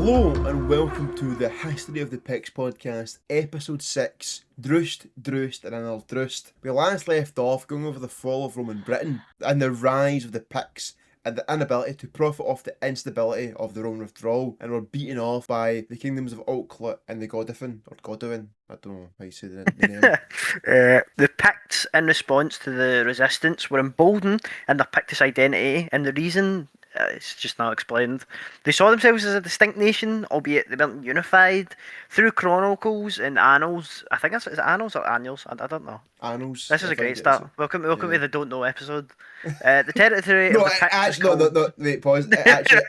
Hello and welcome to the History of the Picts podcast, episode 6, Drust, and another Drust. We last left off going over the fall of Roman Britain and the rise of the Picts and the inability to profit off the instability of the Roman withdrawal, and were beaten off by the kingdoms of Altclut and the Godwin, I don't know how you say the name. The Picts, in response to the resistance, were emboldened in their Pictish identity, and the reason it's just not explained. They saw themselves as a distinct nation, albeit they weren't unified. Through chronicles and annals, I think is it annals or annuals? I don't know. Annals. This is I a great think it's. start. Welcome Yeah. to the Don't Know episode. The territory No, of the Picts is actually, called... no, wait, pause. It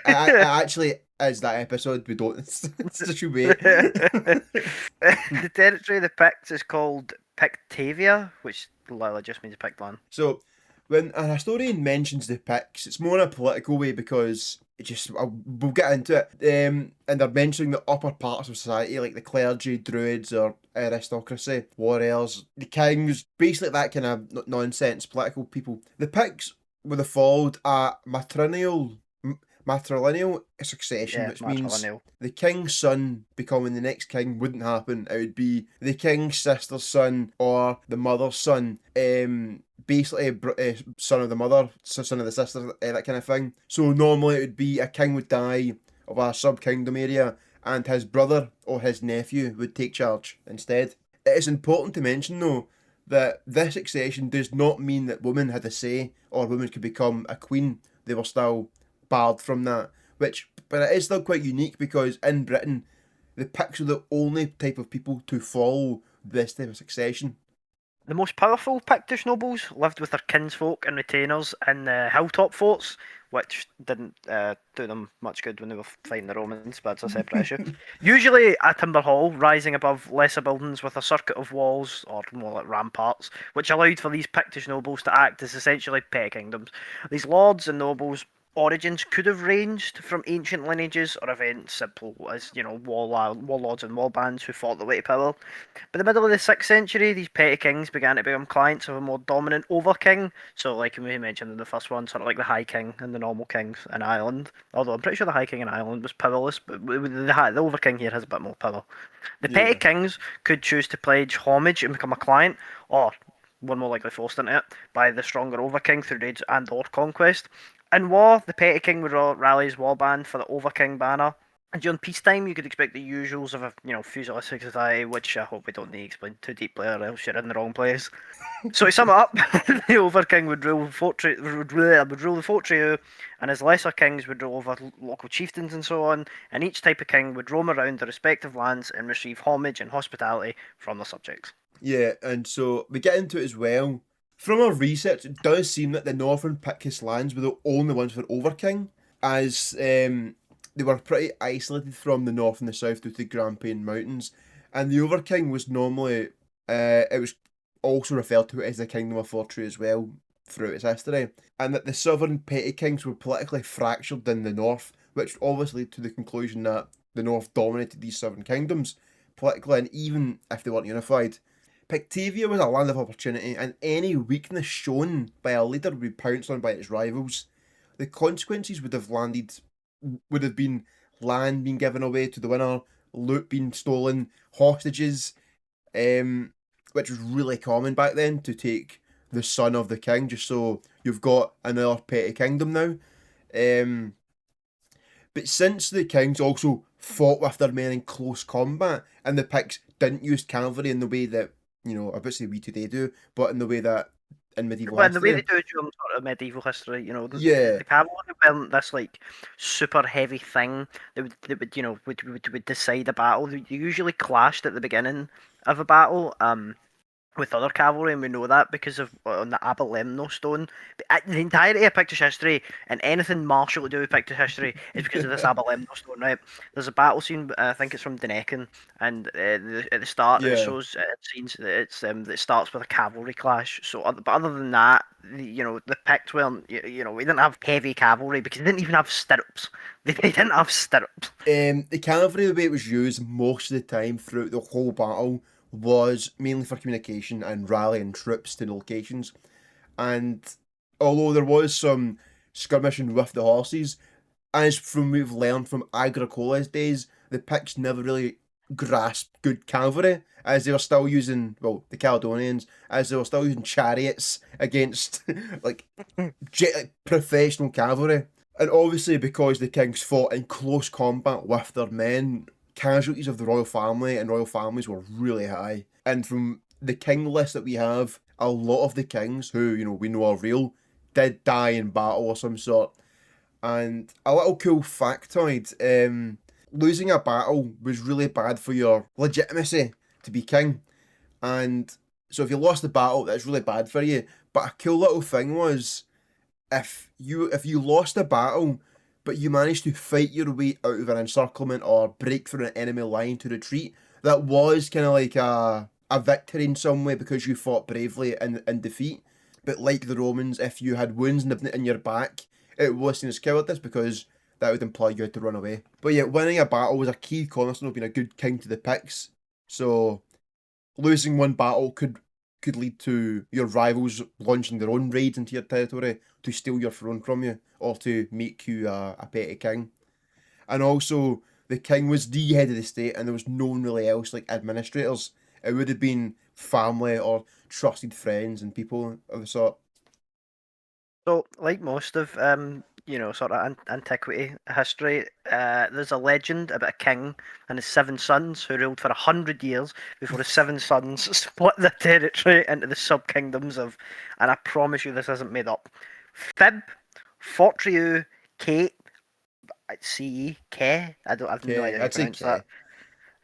actually is that episode. We don't. It's such a wait. The territory of the Picts is called Pictavia, which literally just means picked land. So, when a historian mentions the Picts, it's more in a political way because it just we'll get into it. And they're mentioning the upper parts of society, like the clergy, druids, or aristocracy, warriors, the kings, basically that kind of nonsense, political people. The Picts would have followed a matrilineal succession, which means the king's son becoming the next king wouldn't happen. It would be the king's sister's son or the mother's son, basically son of the mother, son of the sister, that kind of thing. So normally it would be a king would die of a sub-kingdom area and his brother or his nephew would take charge instead. It is important to mention though that this succession does not mean that women had a say or women could become a queen. They were still barred from that, but it is still quite unique because in Britain the Picts were the only type of people to follow this type of succession. The most powerful Pictish nobles lived with their kinsfolk and retainers in the hilltop forts, which didn't do them much good when they were fighting the Romans, but it's a separate issue. Usually a timber hall rising above lesser buildings with a circuit of walls, or more like ramparts, which allowed for these Pictish nobles to act as essentially petty kingdoms. These lords and nobles' origins could have ranged from ancient lineages or events simple as, warlords and warbands who fought their way to power. By the middle of the 6th century, these petty kings began to become clients of a more dominant over-king, so like we mentioned in the first one, sort of like the High King and the normal kings in Ireland, although I'm pretty sure the High King in Ireland was powerless, but the over-king here has a bit more power. The petty kings could choose to pledge homage and become a client, or were more likely forced into it, by the stronger over-king through raids and or conquest. In war, the petty king would rally his warband for the over-king banner. And during peacetime, you could expect the usuals of a feudalistic society, which I hope we don't need to explain too deeply, or else you're in the wrong place. So to sum it up, the over-king would rule the fort trio, and his lesser kings would rule over local chieftains and so on. And each type of king would roam around their respective lands and receive homage and hospitality from their subjects. Yeah, and so we get into it as well. From our research, it does seem that the northern Pictish lands were the only ones for Overking, as they were pretty isolated from the north and the south due to the Grampian Mountains, and the Overking was normally, it was also referred to as the Kingdom of Fortry as well throughout its history, and that the southern petty kings were politically fractured in the north, which obviously led to the conclusion that the north dominated these southern kingdoms politically, and even if they weren't unified. Pictavia was a land of opportunity, and any weakness shown by a leader would be pounced on by its rivals. The consequences would have been land being given away to the winner, loot being stolen, hostages, which was really common back then to take the son of the king, just so you've got another petty kingdom now. But since the kings also fought with their men in close combat, and the Picts didn't use cavalry in the way that, obviously we today do, but in the way that in medieval history. The way they do it during sort of medieval history, Yeah. the cavalry weren't this like super heavy thing that would decide a battle. They usually clashed at the beginning of a battle. With other cavalry, and we know that because of on the Abelemno stone. The entirety of Pictish history and anything martial to do with Pictish history is because of this Abelemno stone, right? There's a battle scene, I think it's from Duneccan, and at the start it shows scenes that it starts with a cavalry clash. So, but other than that, the Picts weren't, we didn't have heavy cavalry because they didn't even have stirrups. They didn't have stirrups. The cavalry, the way it was used most of the time throughout the whole battle, was mainly for communication and rallying troops to locations. And although there was some skirmishing with the horses, as from we've learned from Agricola's days, the Picts never really grasped good cavalry, as they were still using, well, the Caledonians, as they were still using chariots against, like, professional cavalry. And obviously, because the kings fought in close combat with their men, casualties of the royal family and royal families were really high. And from the king list that we have, a lot of the kings who, we know are real, did die in battle of some sort. And a little cool factoid, losing a battle was really bad for your legitimacy to be king. And so if you lost the battle, that's really bad for you. But a cool little thing was, if you lost a battle, but you managed to fight your way out of an encirclement or break through an enemy line to retreat, that was kind of like a victory in some way because you fought bravely in defeat. But like the Romans, if you had wounds in your back, it was seen as cowardice because that would imply you had to run away. But yeah, winning a battle was a key cornerstone of being a good king to the Picts. So losing one battle could lead to your rivals launching their own raids into your territory to steal your throne from you or to make you a petty king. And also, the king was the head of the state and there was no one really else like administrators. It would have been family or trusted friends and people of the sort. So, like most of sort of antiquity history, there's a legend about a king and his 7 sons who ruled for 100 years before his 7 sons split the territory into the sub-kingdoms of, and I promise you this isn't made up, Fib, Fortriu, Kate, C-E, Ke, I've no Okay, idea how you I'd say pronounce that, K.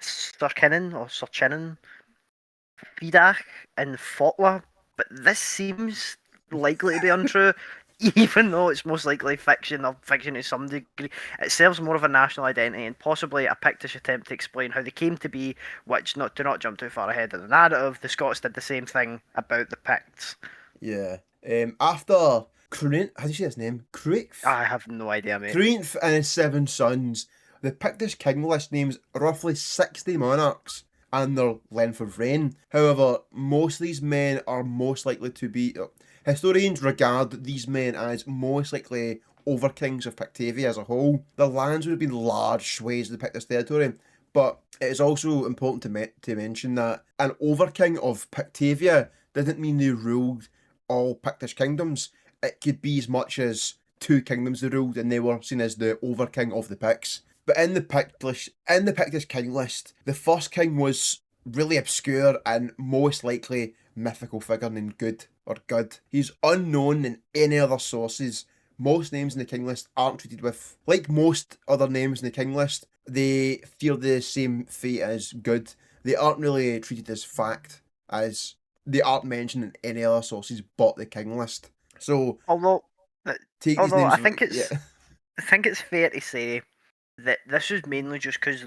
Sturkinen or Surchinen, Fidach, and Fotla, but this seems likely to be untrue, even though it's most likely fiction or fiction to some degree. It serves more of a national identity and possibly a Pictish attempt to explain how they came to be, which, not to not jump too far ahead of the narrative, the Scots did the same thing about the Picts. Yeah. After Crunint, how do you say his name? I have no idea, mate. Cruinth and his 7 sons, the Pictish King List names roughly 60 monarchs and their length of reign. However, most of these men are most likely to be... Historians regard these men as most likely overkings of Pictavia as a whole. The lands would have been large swathes of the Pictish territory, but it is also important to mention that an overking of Pictavia didn't mean they ruled all Pictish kingdoms. It could be as much as 2 kingdoms they ruled, and they were seen as the overking of the Picts. But in the Pictish King List, the first king was really obscure and most likely mythical figure named Good. He's unknown in any other sources. Most names in the King List aren't treated with, like most other names in the King List, they fear the same fate as Good. They aren't really treated as fact, as they aren't mentioned in any other sources but the King List. So Although, take these although names. I think Yeah. it's fair to say that this is mainly just because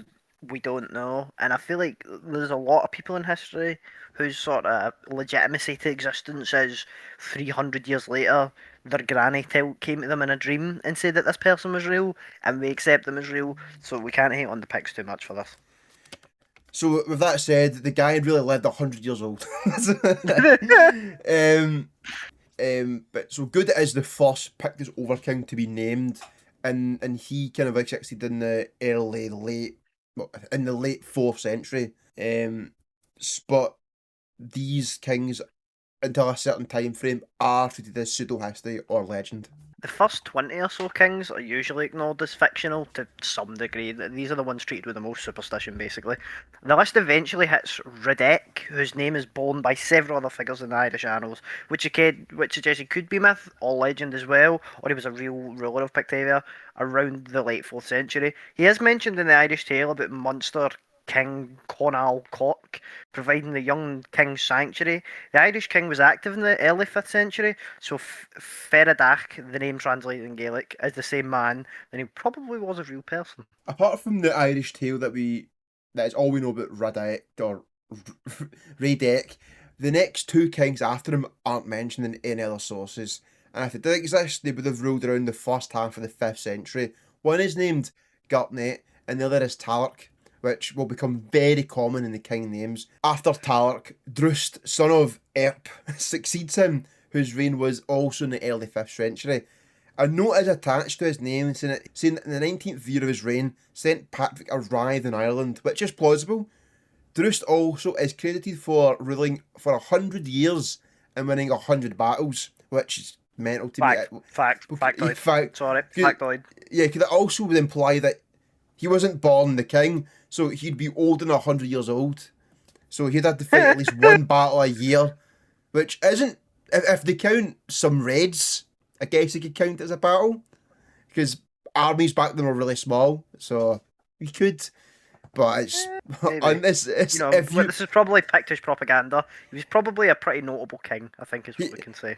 we don't know, and I feel like there's a lot of people in history whose sort of legitimacy to existence is 300 years later. Their granny came to them in a dream and said that this person was real, and we accept them as real, so we can't hate on the Picts too much for this. So with that said, the guy really lived 100 years old. um, but so Good is the first Pictish overking to be named, and he kind of existed in the late 4th century. But these kings, until a certain time frame, are treated as pseudo history or legend. The first 20 or so kings are usually ignored as fictional to some degree. These are the ones treated with the most superstition, basically. The list eventually hits Radek, whose name is borne by several other figures in the Irish annals, which suggests he could be myth or legend as well, or he was a real ruler of Pictavia around the late 4th century. He is mentioned in the Irish tale about Munster King Conall Cork, providing the young king's sanctuary. The Irish king was active in the early 5th century, so Feradach, the name translated in Gaelic, is the same man, then he probably was a real person. Apart from the Irish tale that is all we know about Radek or Radek, the next 2 kings after him aren't mentioned in any other sources. And if they did exist, they would have ruled around the first half of the 5th century. One is named Gurtnet, and the other is Talarc, which will become very common in the king names. After Talarc, Drust, son of Erp, succeeds him, whose reign was also in the early 5th century. A note is attached to his name saying that in the 19th year of his reign, St. Patrick arrived in Ireland, which is plausible. Drust also is credited for ruling for 100 years and winning 100 battles, which is mental to me. Factoid. Fact, Sorry, factoid. yeah, because it also would imply that he wasn't born the king, so he'd be older than 100 years old. So he'd have to fight at least one battle a year, which isn't. If they count some raids, I guess they could count it as a battle, because armies back then were really small, so you could. But it's Maybe. on this. It's, You know, if you this is probably Pictish propaganda. He was probably a pretty notable king, I think, is what we can say.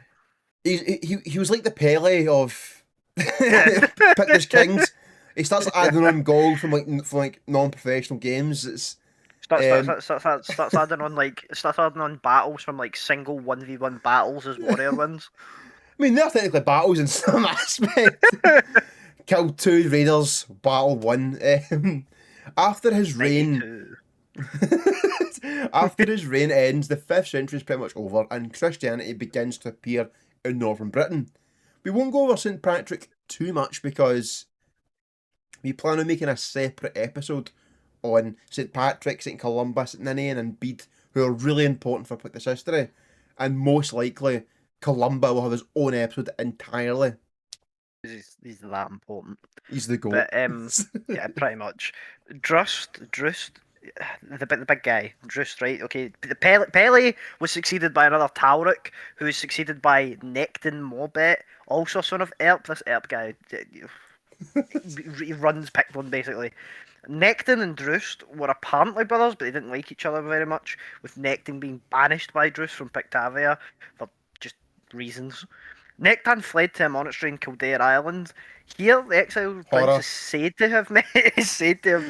he was like the Pele of Pictish kings. He starts adding on gold from non-professional games. It's Starts adding on battles from like single 1v1 battles as warrior wins. I mean, they're technically battles in some aspect. Killed 2 raiders, battle 1. After his reign, 92. after his reign ends, the 5th century is pretty much over, and Christianity begins to appear in northern Britain. We won't go over St. Patrick too much because we plan on making a separate episode on St. Patrick, St. Columba, St. Ninian, and Bede, who are really important for Pictish history, and most likely Columba will have his own episode entirely. He's that important. He's the goat. But yeah, pretty much. Drust, the big guy, Drust, right? Okay, the Pele was succeeded by another Talric, who was succeeded by Necton Morbet, also son of Erp. This Erp guy, he runs Pictland basically. Necton and Drust were apparently brothers, but they didn't like each other very much, with Necton being banished by Drust from Pictavia for just reasons. Nectan fled to a monastery in Kildare Island. Here, the exiled prince is said to have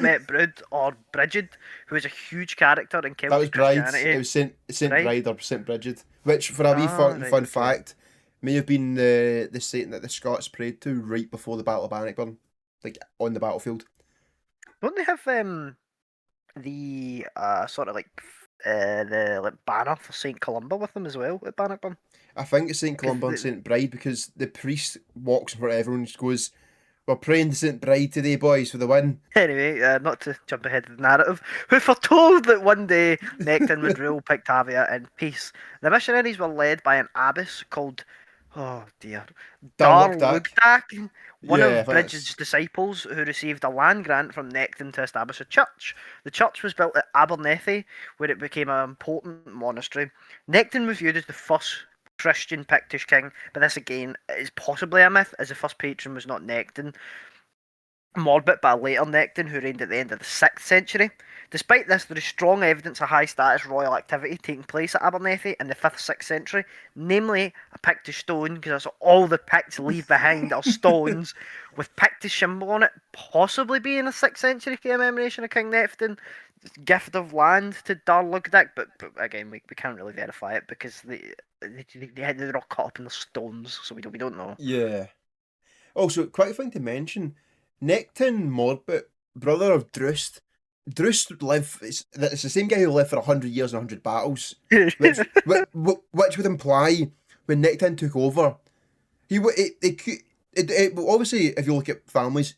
met Brud or Brigid, who is a huge character in Celtic that was Bride. Christianity. It was Saint Bride or Saint Brigid, which, for a wee fun fact, may have been the saint that the Scots prayed to right before the Battle of Bannockburn, like on the battlefield. Don't they have the sort of the banner for Saint Columba with them as well at Bannockburn? I think it's St. Columba and St. Bride, because the priest walks in front of everyone and just goes, "We're praying to St. Bride today, boys, for the win." Anyway, not to jump ahead of the narrative, who foretold that one day Necton would rule Pictavia in peace. The missionaries were led by an abbess called, oh dear, Darlugdak, one of Bridget's disciples, who received a land grant from Necton to establish a church. The church was built at Abernethy, where it became an important monastery. Necton was viewed as the first Christian Pictish king, but this again is possibly a myth, as the first patron was not Necton Morbet, but a later Necton who reigned at the end of the 6th century. Despite this, there is strong evidence of high status royal activity taking place at Abernethy in the 5th, 6th century, namely a Pictish stone, because that's all the Picts leave behind are stones with Pictish symbol on it, possibly being a 6th century commemoration of King Necton gift of land to Darlugdak, but again we can't really verify it because they're all caught up in the stones, so we don't know. Yeah. Also, quite a thing to mention, Necton Morbet, brother of Drust. Drust lived. It's the same guy who lived for 100 years and 100 battles, which would imply when Necton took over, obviously, if you look at families,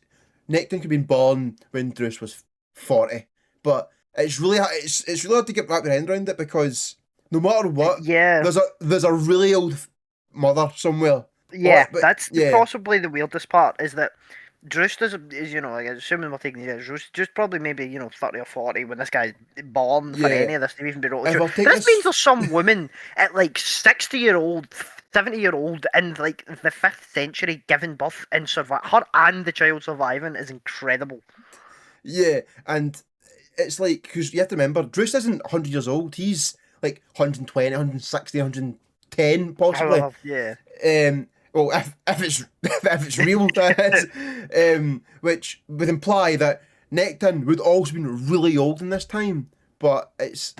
Necton could have been born when Drust was 40, but it's really hard to get wrap your hand around it, because no matter what, there's a really old mother somewhere. Yeah, that's possibly the weirdest part, is that Drust is like, assuming we're taking the Drust probably maybe 30 or 40 when this guy's born for any of this to even be wrote. This means there's some woman at like 60-year-old, 70-year-old in like the 5th century giving birth and survive. Her and the child surviving is incredible. Yeah, and it's like, because you have to remember, Drust isn't 100 years old. He's like 120, 160, 110 possibly. Yeah. Well, if it's real, that is, which would imply that Necton would also been really old in this time. But it's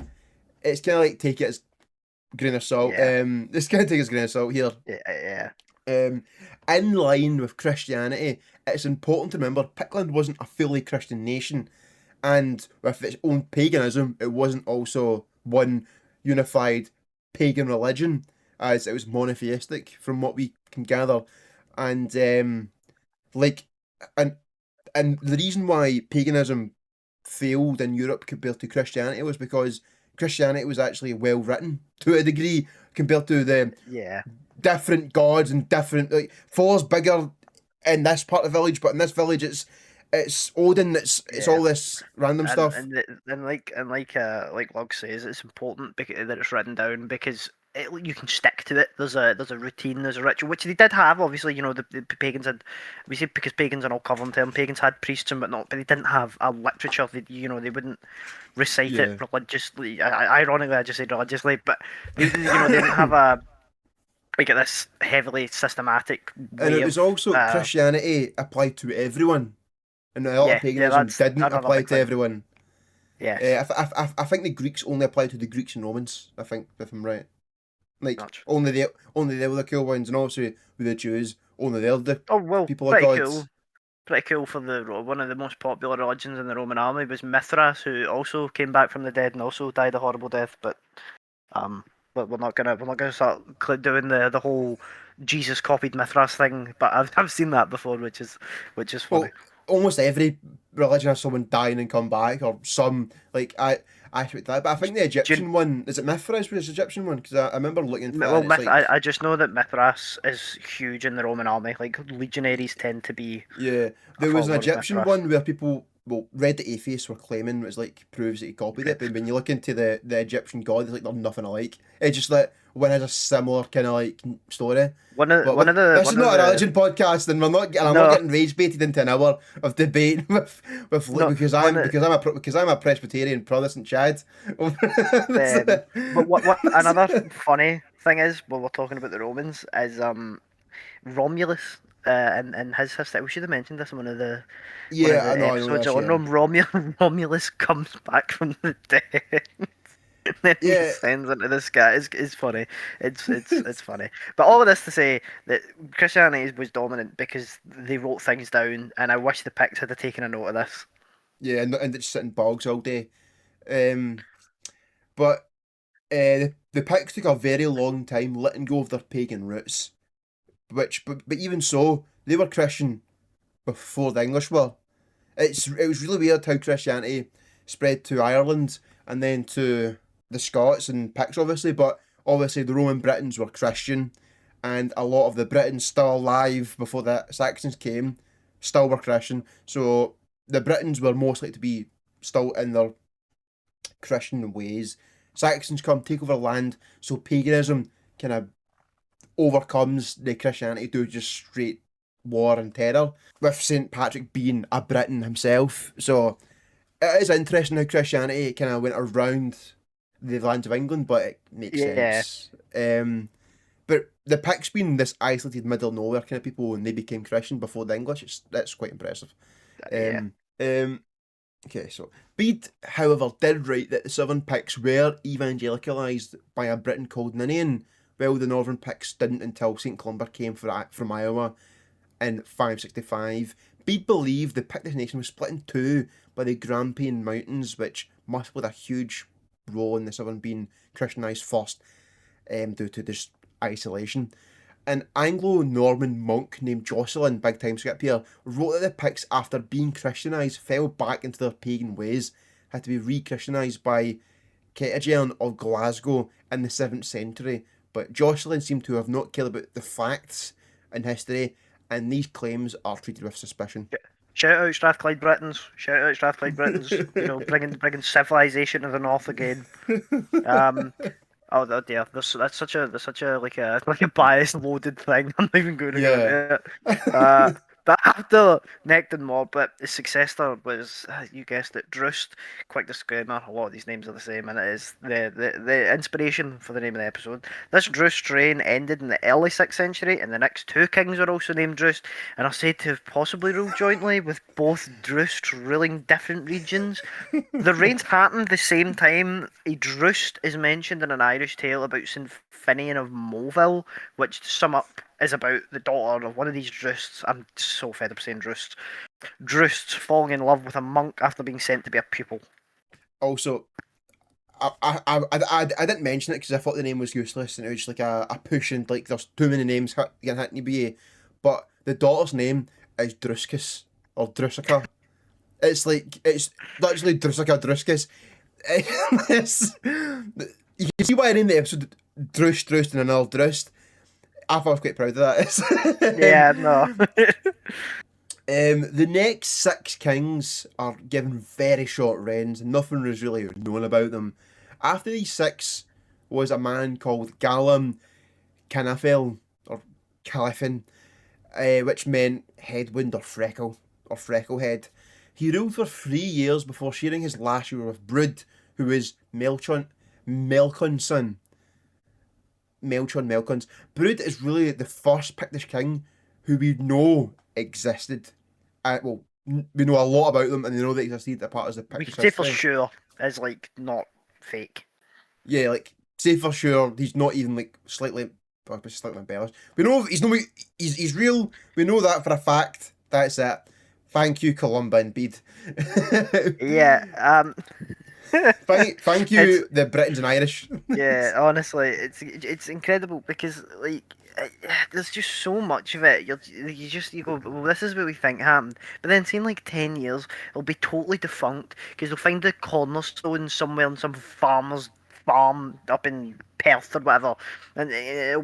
kind of like, take it as grain of salt. Yeah. It's kind of take it as grain of salt here. Yeah. In line with Christianity, it's important to remember Pictland wasn't a fully Christian nation, and with its own paganism, it wasn't also one unified pagan religion, as it was monotheistic, from what we can gather. and like, and the reason why paganism failed in Europe compared to Christianity was because Christianity was actually well written to a degree compared to the Yeah. different gods and different, like, Thor's bigger in this part of the village, but in this village it's Odin. It's Yeah. all this random and stuff. and like Log says, it's important that it's written down because you can stick to it. There's a routine, there's a ritual, which they did have. Obviously, the pagans had, we say, because pagans are all common term. Pagans had priests and whatnot, but they didn't have a literature. They wouldn't recite it Yeah, religiously. Ironically, I just said religiously, but they didn't have a like this heavily systematic and way it was of also Christianity applied to everyone, and a lot of yeah, paganism that's didn't another apply big to thing. everyone. Yes, I think the Greeks only applied to the Greeks and Romans. I think, if I'm right. Like, much. only they were the cool ones, and also with the Jews, only they're the Oh well, people of pretty God. cool. Pretty cool for one of the most popular religions in the Roman army was Mithras, who also came back from the dead and also died a horrible death. Um, but we're not gonna start doing the whole Jesus copied Mithras thing. But I've seen that before, which is funny. Well, almost every religion has someone dying and come back, or some, like, I hate that. But I think the Do you, Egyptian one, is it Mithras was the Egyptian one? Because I remember looking into that, well, and it's like, I just know that Mithras is huge in the Roman army. Like legionaries tend to be yeah, a there was an follower of Egyptian Mithras. one where people, well, read the atheists were claiming it was like proves that he copied Okay. it, but when you look into the Egyptian god, it's like they're nothing alike. It's just like one has a similar kind of like story. One of But one of the this is one of not a the religion podcast, and I'm not no getting rage baited into an hour of debate with no one of because I'm a Presbyterian Protestant Chad. But what another funny thing is, while we're talking about the Romans, is Romulus and his history. We should have mentioned this in one of Yeah, the I know episodes this. on Yeah, Rome. Romulus comes back from the dead. And then he yeah. sends into the sky. It's funny. It's funny. But all of this to say that Christianity was dominant because they wrote things down, and I wish the Picts had taken a note of this. Yeah, and just sit in bogs all day. Um, but the Picts took a very long time letting go of their pagan roots, but even so, they were Christian before the English were. It was really weird how Christianity spread to Ireland and then to the Scots and Picts, obviously, but obviously the Roman Britons were Christian, and a lot of the Britons still alive before the Saxons came still were Christian. So the Britons were most likely to be still in their Christian ways. Saxons come, take over land, so paganism kind of overcomes the Christianity to just straight war and terror, with St. Patrick being a Briton himself. So it is interesting how Christianity kind of went around the lands of England, but it makes Yeah, sense. But the Picts being this isolated middle nowhere kind of people, and they became Christian before the English, that's quite impressive. yeah. Um, um, okay, so Bede, however, did write that the southern Picts were evangelicalised by a Briton called Ninian, while the northern Picts didn't until St. Columba came from Iowa in 565. Bede believed the Pictish nation was split in two by the Grampian Mountains, which must have played a huge role in the southern being Christianised first, due to this isolation. An Anglo-Norman monk named Jocelyn, big time skip here, wrote that the Picts, after being Christianised, fell back into their pagan ways, had to be re-Christianised by Ketagern of Glasgow in the 7th century. But Jocelyn seemed to have not cared about the facts in history, and these claims are treated with suspicion. Shout out Strathclyde Britons. Shout out Strathclyde Britons. Bringing civilization to the north again. Um, oh dear, that's such a like a bias loaded thing. I'm not even going to go Yeah. into it. But after Necton Mob, but his successor was, you guessed it, Drust. Quick disclaimer: a lot of these names are the same, and it is the inspiration for the name of the episode. This Drust reign ended in the early 6th century, and the next two kings were also named Drust, and are said to have possibly ruled jointly, with both Drust ruling different regions. The reigns happened the same time. A Drust is mentioned in an Irish tale about St. Finian of Moville, which, to sum up, is about the daughter of one of these Drusts. I'm so fed up saying Drust. Drusts falling in love with a monk after being sent to be a pupil. Also, I didn't mention it because I thought the name was useless and it was just like a push, and like there's too many names getting hit to be. but the daughter's name is Druscus or Drusica. It's like it's literally Drusica Druscus. It's, you can see why I named the episode Drust, and another Drust. I thought I was quite proud of that. Yeah, no. The next six kings are given very short reigns, and nothing was really known about them. After these six was a man called Galam Canafel, or Caliphan, which meant headwind or frecklehead. He ruled for 3 years before sharing his last year with Brud, who was Melkon's son. Melkon's. Brud is really the first Pictish king who we know existed. Well, we know a lot about them, and we know they existed a part of the We Pictish can say for history. sure it's like not fake. Yeah, like say for sure he's not even like slightly embellished. We know he's real. We know that for a fact. That's it. Thank you, Columba and Bede. Yeah, thank you, the Britons and Irish. yeah, honestly, it's incredible because like there's just so much of it. You go, well, this is what we think happened, but then seeing like 10 years, it'll be totally defunct because they'll find the cornerstone somewhere in some farmer's farm up in Perth or whatever, and it'll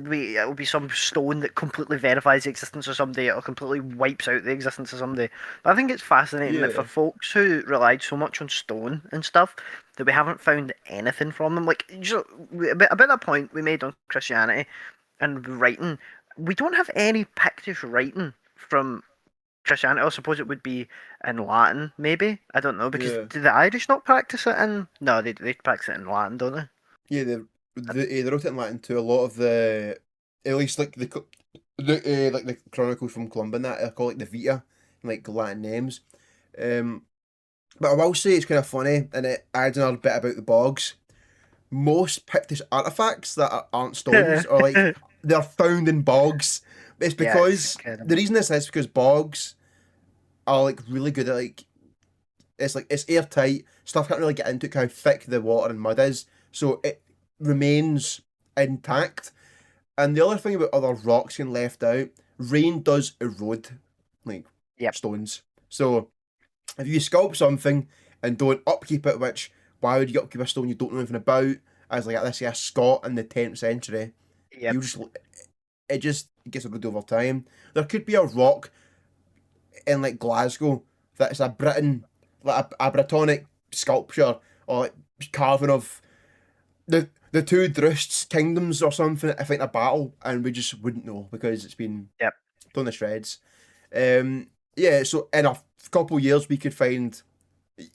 be some stone that completely verifies the existence of somebody or completely wipes out the existence of somebody. But I think it's fascinating that for Yeah, folks who relied so much on stone and stuff, that we haven't found anything from them. Like just, about that point we made on Christianity and writing, we don't have any Pictish writing from Christianity. I suppose it would be in Latin, maybe. I don't know, because yeah, do the Irish not practice it in? No, they practice it in Latin, don't they? yeah. They wrote it in Latin to a lot of the, at least like like the chronicles from Columba and that are called like the Vita, like Latin names. But I will say it's kind of funny, and it adds another bit about the bogs. Most Pictish artifacts that aren't stones are like they're found in bogs. It's Yeah, it's because the incredible. reason this is because bogs are like really good at like it's airtight. Stuff can't really get into it, how thick the water and mud is, so it remains intact. And the other thing about other rocks getting left out, rain does erode like Yep. stones. So if you sculpt something and don't upkeep it, which why would you upkeep a stone you don't know anything about? As like this guy Scott in the 10th century, Yep. you just gets eroded over time. There could be a rock in like Glasgow that's a Briton, like a Brittonic sculpture or like carving of the two Drusts kingdoms or something. I think a battle, and we just wouldn't know because it's been Yep. done to shreds. Yeah, so in a couple years we could find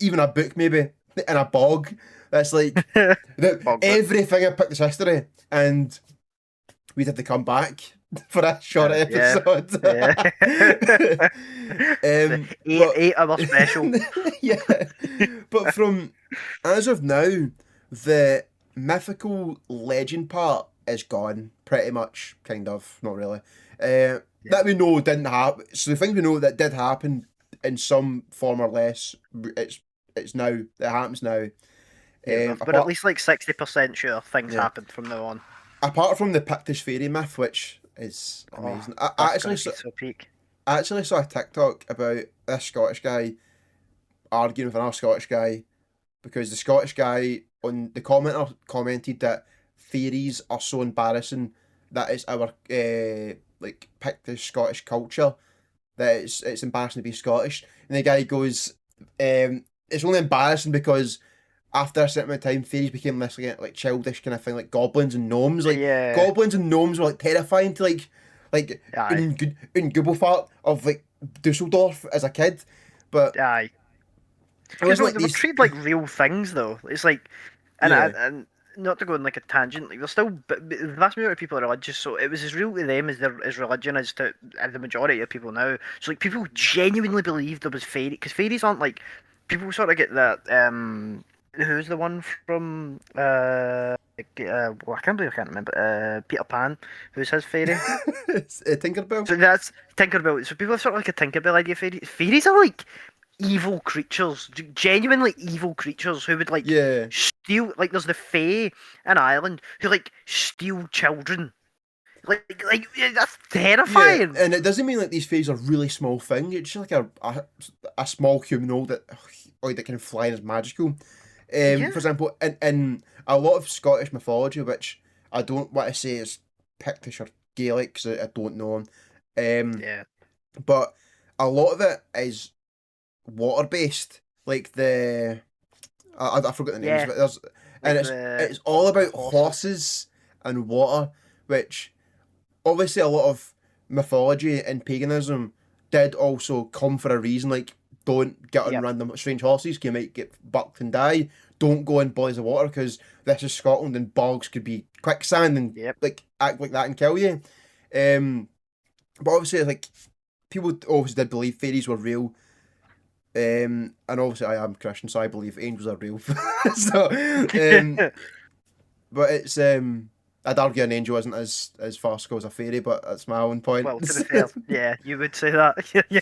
even a book maybe in a bog that's like Bog book. everything in Pictish history, and we'd have to come back for a short Yeah. episode. Yeah. But 8 hour special. yeah, but from as of now, the mythical legend part is gone pretty much, kind of, not really. That we know didn't happen. So the things we know that did happen in some form or less, it's now. It happens now. Yeah, but at least like 60% sure things Yeah. happened from now on. Apart from the Pictish fairy myth, which is Oh, amazing. that's gonna be so peak. I actually saw a TikTok about this Scottish guy arguing with another Scottish guy because the Scottish guy on the commenter commented that fairies are so embarrassing that it's our like Pictish Scottish culture that it's embarrassing to be Scottish. And the guy goes, it's only embarrassing because after a certain amount of time, fairies became this like childish kind of thing, like goblins and gnomes. Like Yeah. goblins and gnomes were like terrifying to like Aye. in Gubelfart of like Dusseldorf as a kid, but Aye. it Because wasn't no, like they were these. treated like real things though. It's like, Yeah, and not to go on like a tangent, like they're still, but the vast majority of people are religious, so it was as real to them as their as religion is to the majority of people now. So like people genuinely believed there was fairy, because fairies aren't like people sort of get that. Who's the one from well, I can't believe I can't remember. Peter Pan, who's his fairy? it's Tinkerbell. So that's Tinkerbell. So people have sort of like a Tinkerbell idea of fairies. Fairies are like evil creatures, genuinely evil creatures who would like Yeah, steal. Like there's the Fae in Ireland who like steal children. Yeah, that's Yeah, terrifying. and it doesn't mean like these fairies are really small thing. It's just like a small humanoid that can fly and is magical. Yeah, For example, in a lot of Scottish mythology, which I don't want to say is Pictish or Gaelic, because I don't know, yeah, but a lot of it is water based. Like I forgot the names, yeah. but there's and Like it's all the about horses. horses and water, which obviously a lot of mythology and paganism did also come for a reason. Like, don't get on Yep, random strange horses, you might get bucked and die. Don't go in bodies of water because this is Scotland and bogs could be quicksand and yep. like act like that and kill you. Um, but obviously, like people obviously did believe fairies were real. And obviously I am Christian, so I believe angels are real. So, but I'd argue an angel isn't as farcical as a fairy, but that's my own point. Well, to be fair, yeah, you would say that.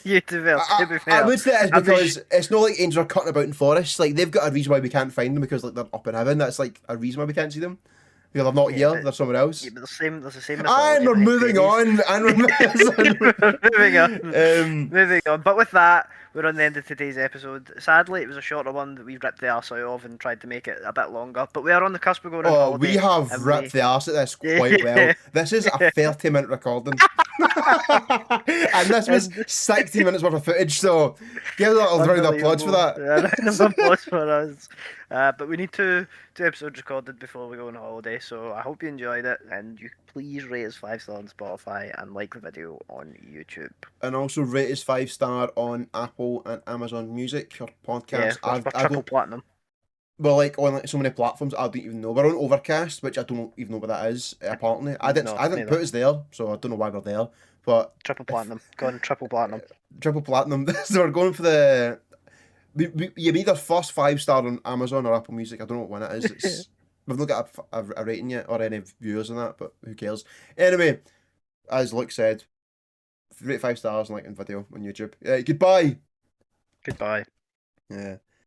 You to be fair. To be I fair, would say it's I'd be. because it's not like angels are cutting about in forests. Like they've got a reason why we can't find them because like they're up in heaven. That's like a reason why we can't see them. Because they're not Yeah, here. but They're somewhere yeah, else. but there's the same And mythology we're behind moving fairies. on. And we're Moving on. um, Moving on. But with that, we're on the end of today's episode. Sadly, it was a shorter one that we ripped the arse out of and tried to make it a bit longer. But we are on the cusp of going on oh, we holiday, have and ripped we. the arse at this quite well. Yeah. This is a 30-minute recording. And this was And 60 minutes worth of footage, so give us a little round of applause for unbelievable. that. A round of applause for us. But we need two episodes recorded before we go on holiday, so I hope you enjoyed it, and you please rate us 5 stars on Spotify and like the video on YouTube. And also rate us 5-star on Apple and Amazon Music for Yeah, podcasts. we're I triple don't platinum. well like on like so many platforms I don't even know. We're on Overcast, which I don't even know what that is. Apparently, No, I didn't neither. put us there, so I don't know why we're there. But Triple if platinum. Gone triple platinum. triple platinum, so we're going for the you either first 5-star on Amazon or Apple Music. I don't know what one it is. It's we've not got a rating yet or any viewers on that, but who cares? Anyway, as Luke said, rate 5 stars and like in video on YouTube. Goodbye. Goodbye. Yeah.